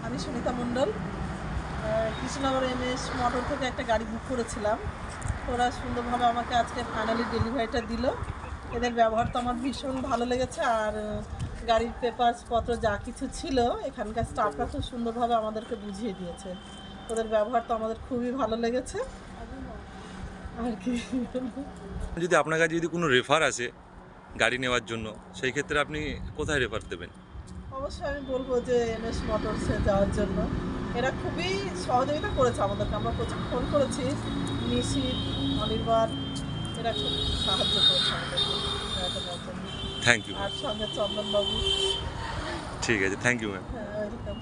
আমি সুনিতা মণ্ডল, Krishnanagar MS motor থেকে একটা গাড়ি বুক করেছিলাম। ওরা সুন্দরভাবে আমাকে আজকে ফাইনালি ডেলিভারিটা দিল। এদের ব্যবহার তো আমার ভীষণ ভালো লেগেছে। আর গাড়ির পেপারসপত্র যা কিছু ছিল এখানকার স্টাফরা খুব সুন্দরভাবে আমাদেরকে বুঝিয়ে দিয়েছে। ওদের ব্যবহার তো আমাদের খুবই ভালো লেগেছে। আর কি, যদি আপনার কাছে যদি কোনো রেফার আসে গাড়ি নেওয়ার জন্য, সেই ক্ষেত্রে আপনি কোথায় রেফার দেবেন? অবশ্যই আমি বলবো যে এমএস মোটরসে যাওয়ার জন্য। এরা খুবই সহযোগিতা করেছে আমাদেরকে। আমরা প্রচুর ফোন করেছি, নিশিত, অনির্বাণ, এরা খুব সাহায্য করেছে আমাদেরকে বেড়াতে যাওয়ার জন্য। Thank you. আর সঙ্গে চন্দনবাবু। ঠিক আছে, থ্যাংক ইউ ম্যাম। হ্যাঁ, ওয়েলকাম।